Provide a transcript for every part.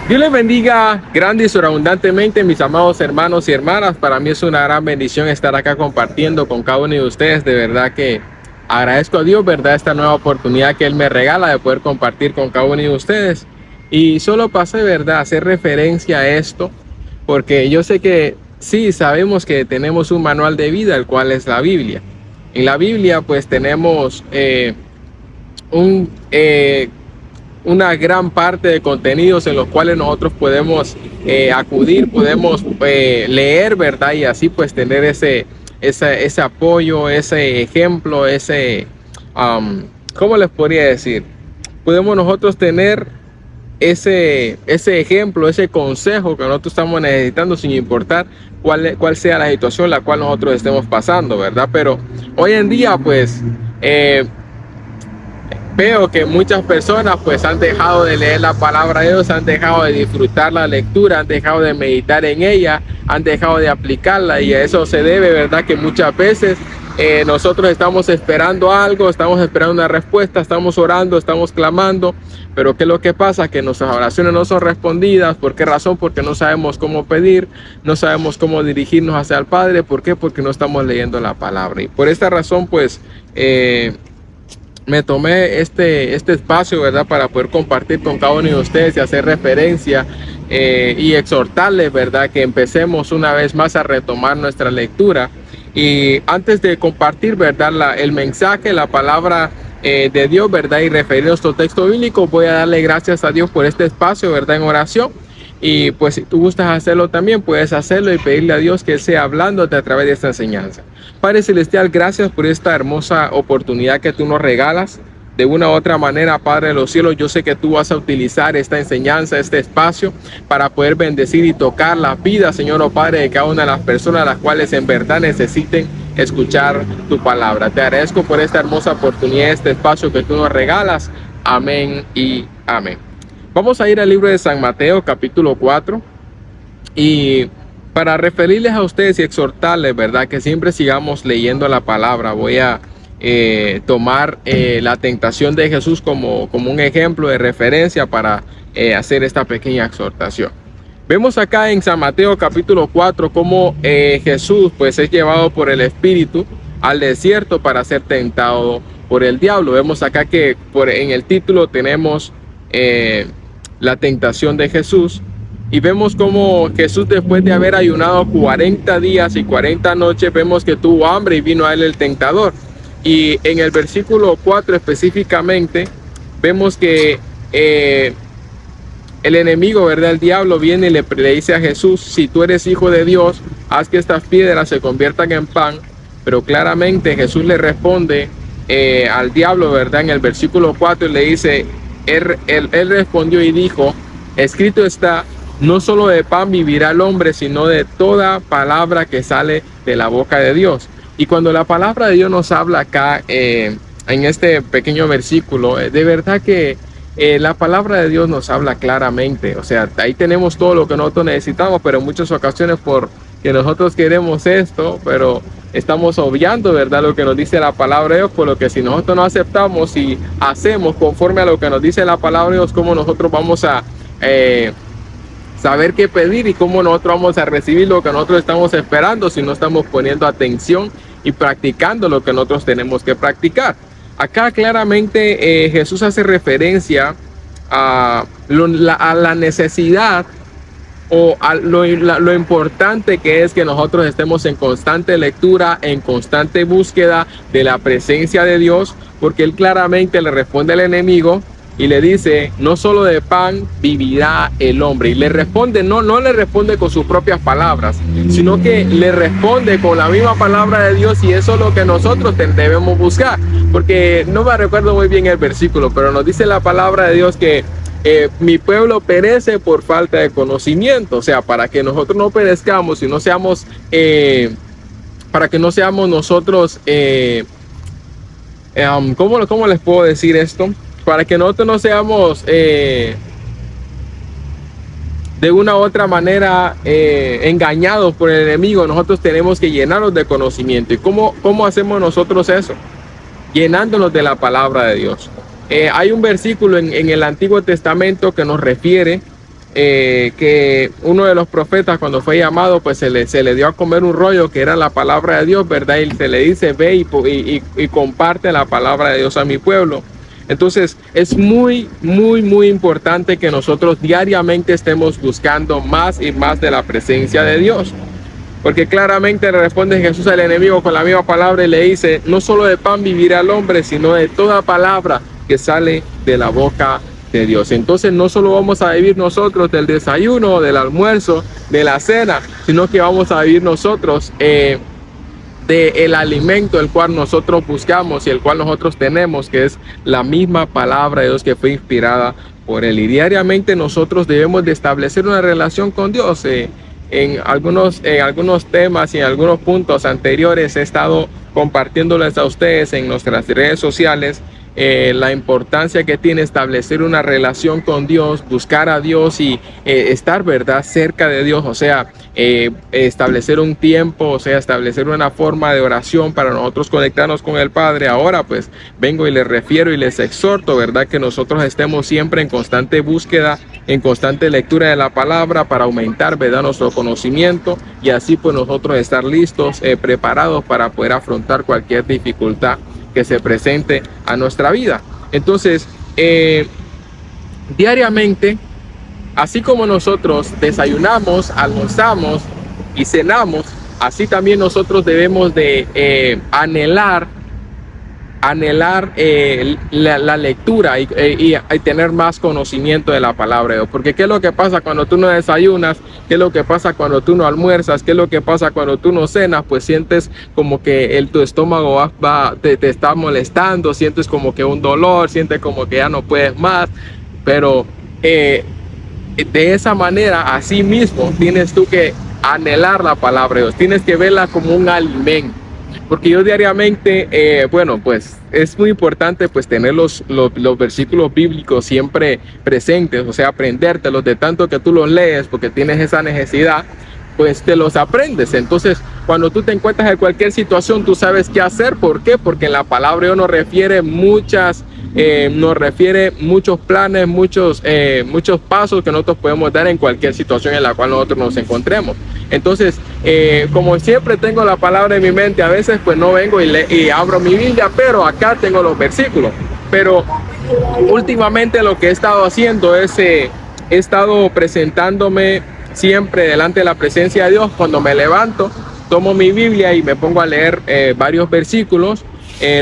Dios les bendiga grande y sobreabundantemente, mis amados hermanos y hermanas. Para mí es una gran bendición estar acá compartiendo con cada uno de ustedes. De verdad que agradezco a Dios, ¿verdad? Esta nueva oportunidad que Él me regala de poder compartir con cada uno de ustedes. Y solo pasé, ¿verdad?, a hacer referencia a esto, porque yo sé que sí, sabemos que tenemos un manual de vida, el cual es la Biblia. En la Biblia, pues tenemos un... una gran parte de contenidos en los cuales nosotros podemos acudir, podemos leer, ¿verdad? Y así pues tener ese apoyo, ese ejemplo, ¿cómo les podría decir? Podemos nosotros tener ese ejemplo, ese consejo que nosotros estamos necesitando sin importar cuál sea la situación en la cual nosotros estemos pasando, ¿verdad? Pero hoy en día pues... veo que muchas personas pues han dejado de leer la palabra de Dios, han dejado de disfrutar la lectura, han dejado de meditar en ella, han dejado de aplicarla, y a eso se debe, ¿verdad?, que muchas veces nosotros estamos esperando algo, estamos esperando una respuesta, estamos orando, estamos clamando, pero ¿qué es lo que pasa? Que nuestras oraciones no son respondidas. ¿Por qué razón? Porque no sabemos cómo pedir, no sabemos cómo dirigirnos hacia el Padre. ¿Por qué? Porque no estamos leyendo la palabra. Y por esta razón pues me tomé este espacio, ¿verdad?, para poder compartir con cada uno de ustedes y hacer referencia y exhortarles, ¿verdad?, que empecemos una vez más a retomar nuestra lectura. Y antes de compartir, ¿verdad?, el mensaje, la palabra de Dios, ¿verdad?, y referir a nuestro texto bíblico, voy a darle gracias a Dios por este espacio, ¿verdad?, en oración. Y pues si tú gustas hacerlo también, puedes hacerlo y pedirle a Dios que Él sea hablándote a través de esta enseñanza. Padre Celestial, gracias por esta hermosa oportunidad que tú nos regalas. De una u otra manera, Padre de los cielos, yo sé que tú vas a utilizar esta enseñanza, este espacio, para poder bendecir y tocar la vida, Señor, oh Padre, de cada una de las personas las cuales en verdad necesiten escuchar tu palabra. Te agradezco por esta hermosa oportunidad, este espacio que tú nos regalas. Amén y amén. Vamos a ir al libro de San Mateo, capítulo 4, y para referirles a ustedes y exhortarles, ¿verdad?, que siempre sigamos leyendo la palabra. Voy a tomar la tentación de Jesús como un ejemplo de referencia para hacer esta pequeña exhortación. Vemos acá en San Mateo, capítulo 4, cómo Jesús pues es llevado por el Espíritu al desierto para ser tentado por el diablo. Vemos acá que en el título tenemos la tentación de Jesús, y vemos como Jesús, después de haber ayunado 40 días y 40 noches, vemos que tuvo hambre y vino a él el tentador. Y en el versículo 4 específicamente vemos que el enemigo, ¿verdad?, el diablo, viene y le dice a Jesús: si tú eres hijo de Dios, haz que estas piedras se conviertan en pan. Pero claramente Jesús le responde al diablo, ¿verdad?, en el versículo 4, y le dice, él respondió y dijo: escrito está, no solo de pan vivirá el hombre, sino de toda palabra que sale de la boca de Dios. Y cuando la palabra de Dios nos habla acá en este pequeño versículo, de verdad que la palabra de Dios nos habla claramente. O sea, ahí tenemos todo lo que nosotros necesitamos, pero en muchas ocasiones porque nosotros queremos esto, pero estamos obviando, ¿verdad?, lo que nos dice la palabra de Dios. Por lo que si nosotros no aceptamos y hacemos conforme a lo que nos dice la palabra de Dios, ¿cómo nosotros vamos a saber qué pedir y cómo nosotros vamos a recibir lo que nosotros estamos esperando si no estamos poniendo atención y practicando lo que nosotros tenemos que practicar? Acá claramente Jesús hace referencia a la necesidad o a lo importante que es que nosotros estemos en constante lectura, en constante búsqueda de la presencia de Dios, porque Él claramente le responde al enemigo y le dice: no solo de pan vivirá el hombre. Y le responde, no le responde con sus propias palabras, sino que le responde con la misma palabra de Dios, y eso es lo que nosotros debemos buscar. Porque no me recuerdo muy bien el versículo, pero nos dice la palabra de Dios que mi pueblo perece por falta de conocimiento. O sea, para que nosotros no perezcamos y no seamos, para que no seamos nosotros, ¿cómo les puedo decir esto? Para que nosotros no seamos de una u otra manera engañados por el enemigo, nosotros tenemos que llenarnos de conocimiento. ¿Y cómo hacemos nosotros eso? Llenándonos de la palabra de Dios. Hay un versículo en el Antiguo Testamento que nos refiere que uno de los profetas cuando fue llamado, pues se le dio a comer un rollo que era la palabra de Dios, ¿verdad? Y se le dice, ve y comparte la palabra de Dios a mi pueblo. Entonces es muy importante que nosotros diariamente estemos buscando más y más de la presencia de Dios. Porque claramente le responde Jesús al enemigo con la misma palabra y le dice, no solo de pan vivirá el hombre, sino de toda palabra que sale de la boca de Dios. Entonces no solo vamos a vivir nosotros del desayuno, del almuerzo, de la cena, sino que vamos a vivir nosotros del alimento el cual nosotros buscamos y el cual nosotros tenemos, que es la misma palabra de Dios que fue inspirada por Él. Y diariamente nosotros debemos de establecer una relación con Dios. En algunos temas y en algunos puntos anteriores he estado compartiéndoles a ustedes en nuestras redes sociales la importancia que tiene establecer una relación con Dios, buscar a Dios y estar, ¿verdad?, cerca de Dios, o sea, establecer un tiempo, o sea, establecer una forma de oración para nosotros conectarnos con el Padre. Ahora pues vengo y les refiero y les exhorto, ¿verdad?, que nosotros estemos siempre en constante búsqueda, en constante lectura de la palabra para aumentar, ¿verdad?, nuestro conocimiento y así pues nosotros estar listos, preparados para poder afrontar cualquier dificultad que se presente a nuestra vida. Entonces, diariamente, así como nosotros desayunamos, almorzamos y cenamos, así también nosotros debemos de anhelar la lectura y tener más conocimiento de la palabra de Dios. Porque ¿qué es lo que pasa cuando tú no desayunas? ¿Qué es lo que pasa cuando tú no almuerzas? ¿Qué es lo que pasa cuando tú no cenas? Pues sientes como que tu estómago te está molestando, sientes como que un dolor, sientes como que ya no puedes más. Pero de esa manera, así mismo, tienes tú que anhelar la palabra de Dios. Tienes que verla como un alimento. Porque yo diariamente, bueno, pues es muy importante pues tener los versículos bíblicos siempre presentes, o sea, aprendértelos de tanto que tú los lees porque tienes esa necesidad, pues te los aprendes. Entonces, cuando tú te encuentras en cualquier situación, tú sabes qué hacer. ¿Por qué? Porque en la palabra de Dios nos refiere muchos planes, muchos pasos que nosotros podemos dar en cualquier situación en la cual nosotros nos encontremos. Entonces, como siempre tengo la palabra en mi mente, a veces pues no vengo y abro mi Biblia, pero acá tengo los versículos. Pero últimamente lo que he estado haciendo es, he estado presentándome siempre delante de la presencia de Dios. Cuando me levanto, tomo mi Biblia y me pongo a leer varios versículos.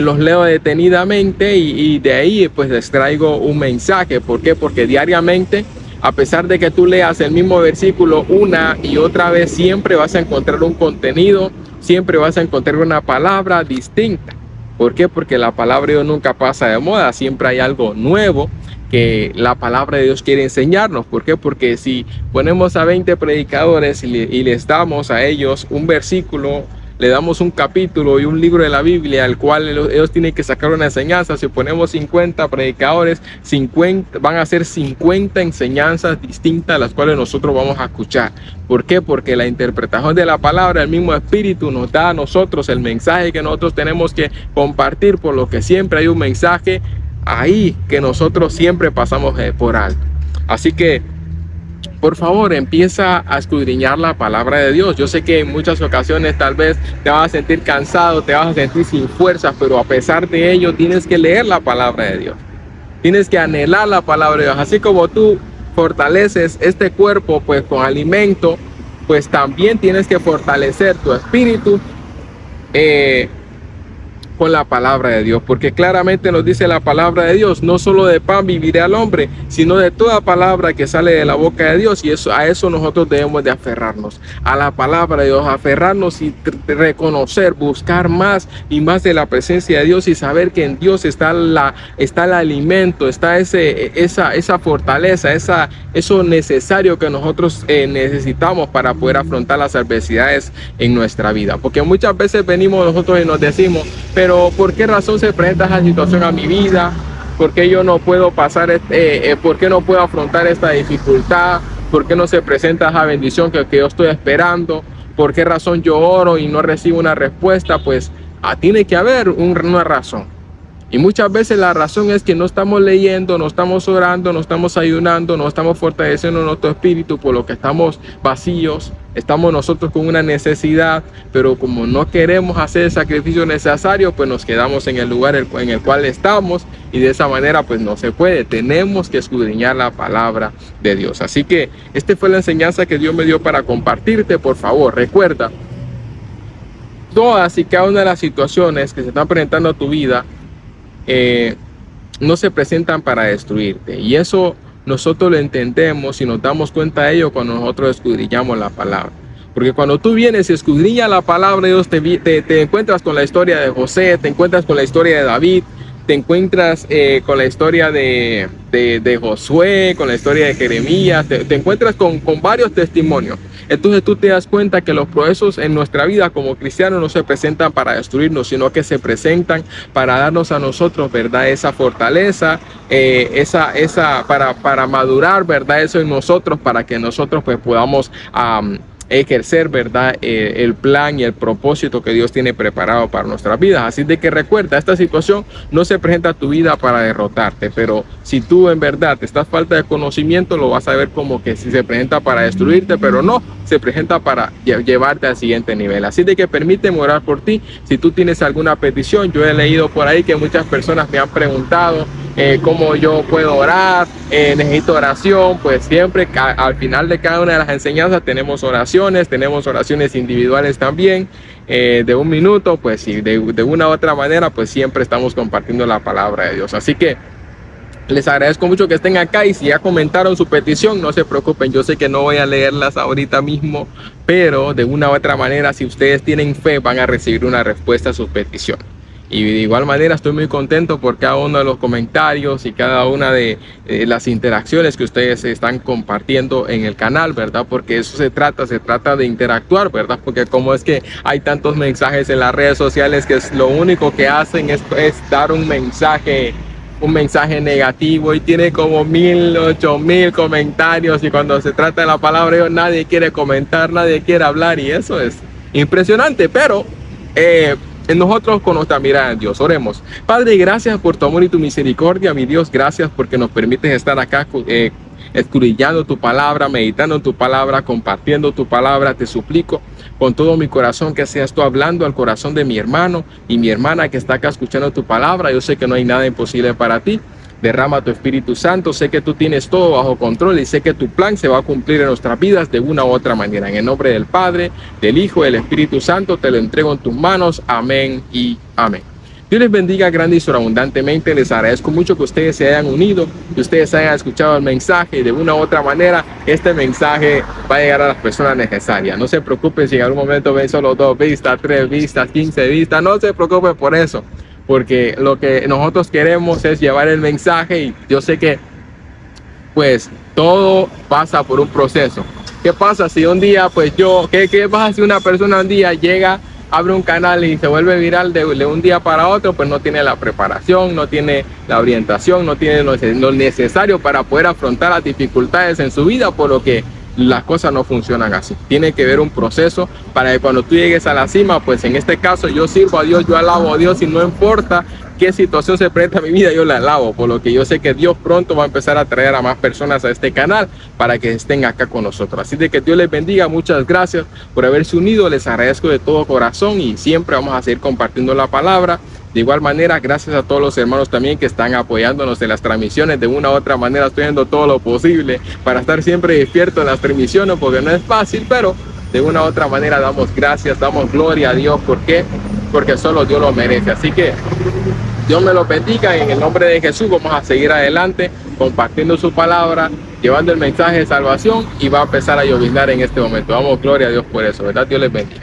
Los leo detenidamente y de ahí pues les traigo un mensaje. ¿Por qué? Porque diariamente, a pesar de que tú leas el mismo versículo una y otra vez, siempre vas a encontrar un contenido, siempre vas a encontrar una palabra distinta. ¿Por qué? Porque la palabra de Dios nunca pasa de moda, siempre hay algo nuevo que la palabra de Dios quiere enseñarnos. ¿Por qué? Porque si ponemos a 20 predicadores y les damos a ellos un versículo, le damos un capítulo y un libro de la Biblia, al cual ellos tienen que sacar una enseñanza. Si ponemos 50 predicadores, 50, van a ser 50 enseñanzas distintas, las cuales nosotros vamos a escuchar. ¿Por qué? Porque la interpretación de la palabra, el mismo Espíritu nos da a nosotros el mensaje que nosotros tenemos que compartir, por lo que siempre hay un mensaje ahí que nosotros siempre pasamos por alto. Así que por favor, empieza a escudriñar la palabra de Dios. Yo sé que en muchas ocasiones tal vez te vas a sentir cansado, te vas a sentir sin fuerzas, pero a pesar de ello tienes que leer la palabra de Dios. Tienes que anhelar la palabra de Dios. Así como tú fortaleces este cuerpo pues con alimento, pues también tienes que fortalecer tu espíritu con la palabra de Dios, porque claramente nos dice la palabra de Dios: no solo de pan vivirá el hombre, sino de toda palabra que sale de la boca de Dios. Y a eso nosotros debemos de aferrarnos, a la palabra de Dios, aferrarnos y reconocer, buscar más y más de la presencia de Dios y saber que en Dios está el alimento, está esa fortaleza, eso necesario que nosotros necesitamos para poder afrontar las adversidades en nuestra vida. Porque muchas veces venimos nosotros y nos decimos: pero ¿por qué razón se presenta esa situación a mi vida? ¿Por qué yo no puedo pasar, por qué no puedo afrontar esta dificultad? ¿Por qué no se presenta esa bendición que yo estoy esperando? ¿Por qué razón yo oro y no recibo una respuesta? Pues tiene que haber una razón. Y muchas veces la razón es que no estamos leyendo, no estamos orando, no estamos ayunando, no estamos fortaleciendo nuestro espíritu, por lo que estamos vacíos, estamos nosotros con una necesidad, pero como no queremos hacer el sacrificio necesario, pues nos quedamos en el lugar en el cual estamos, y de esa manera pues no se puede. Tenemos que escudriñar la palabra de Dios. Así que esta fue la enseñanza que Dios me dio para compartirte. Por favor, recuerda, todas y cada una de las situaciones que se están presentando a tu vida no se presentan para destruirte, y eso nosotros lo entendemos y nos damos cuenta de ello cuando nosotros escudriñamos la palabra. Porque cuando tú vienes y escudriñas la palabra de Dios, te encuentras con la historia de José, te encuentras con la historia de David, te encuentras con la historia de Josué, con la historia de Jeremías, te encuentras con varios testimonios. Entonces tú te das cuenta que los procesos en nuestra vida como cristianos no se presentan para destruirnos, sino que se presentan para darnos a nosotros, ¿verdad?, esa fortaleza, para madurar, ¿verdad?, eso en nosotros, para que nosotros pues podamos ejercer, ¿verdad?, el plan y el propósito que Dios tiene preparado para nuestras vidas. Así de que recuerda, esta situación no se presenta a tu vida para derrotarte, pero si tú en verdad te estás falta de conocimiento, lo vas a ver como que si se presenta para destruirte, pero no, se presenta para llevarte al siguiente nivel. Así de que permíteme orar por ti. Si tú tienes alguna petición, yo he leído por ahí que muchas personas me han preguntado cómo yo puedo orar, necesito oración. Pues siempre al final de cada una de las enseñanzas tenemos oraciones individuales también, de 1 minuto, pues sí, de una u otra manera, pues siempre estamos compartiendo la palabra de Dios. Así que les agradezco mucho que estén acá, y si ya comentaron su petición, no se preocupen, yo sé que no voy a leerlas ahorita mismo, pero de una u otra manera, si ustedes tienen fe, van a recibir una respuesta a su petición. Y de igual manera estoy muy contento por cada uno de los comentarios y cada una de las interacciones que ustedes están compartiendo en el canal, ¿verdad? Porque eso se trata de interactuar, ¿verdad? Porque como es que hay tantos mensajes en las redes sociales que lo único que hacen es dar un mensaje negativo, y tiene como 1000, 8000 comentarios, y cuando se trata de la palabra de Dios nadie quiere comentar, nadie quiere hablar, y eso es impresionante. Pero nosotros con nuestra mirada en Dios, oremos. Padre, gracias por tu amor y tu misericordia, mi Dios, gracias porque nos permites estar acá escudriñando tu palabra, meditando en tu palabra, compartiendo tu palabra. Te suplico con todo mi corazón que seas tú hablando al corazón de mi hermano y mi hermana que está acá escuchando tu palabra. Yo sé que no hay nada imposible para ti. Derrama tu Espíritu Santo. Sé que tú tienes todo bajo control, y sé que tu plan se va a cumplir en nuestras vidas de una u otra manera. En el nombre del Padre, del Hijo y del Espíritu Santo te lo entrego en tus manos. Amén y amén. Dios les bendiga grande y sobreabundantemente. Les agradezco mucho que ustedes se hayan unido, que ustedes hayan escuchado el mensaje, y de una u otra manera este mensaje va a llegar a las personas necesarias. No se preocupen si en algún momento ven solo 2 vistas, 3 vistas, 15 vistas. No se preocupen por eso, porque lo que nosotros queremos es llevar el mensaje, y yo sé que pues todo pasa por un proceso. ¿Qué pasa si un día pues qué pasa si una persona un día llega, abre un canal y se vuelve viral de un día para otro? Pues no tiene la preparación, no tiene la orientación, no tiene lo necesario para poder afrontar las dificultades en su vida, por lo que las cosas no funcionan así. Tiene que haber un proceso para que cuando tú llegues a la cima, pues en este caso yo sirvo a Dios, yo alabo a Dios, y no importa qué situación se presenta en mi vida, yo la alabo, por lo que yo sé que Dios pronto va a empezar a traer a más personas a este canal para que estén acá con nosotros. Así de que Dios les bendiga, muchas gracias por haberse unido, les agradezco de todo corazón, y siempre vamos a seguir compartiendo la palabra. De igual manera, gracias a todos los hermanos también que están apoyándonos en las transmisiones. De una u otra manera estoy haciendo todo lo posible para estar siempre despierto en las transmisiones, porque no es fácil, pero de una u otra manera damos gracias, damos gloria a Dios. ¿Por qué? Porque solo Dios lo merece. Así que Dios me lo bendiga, y en el nombre de Jesús vamos a seguir adelante compartiendo su palabra, llevando el mensaje de salvación, y va a empezar a lloviznar en este momento. Damos gloria a Dios por eso, ¿verdad? Dios les bendiga.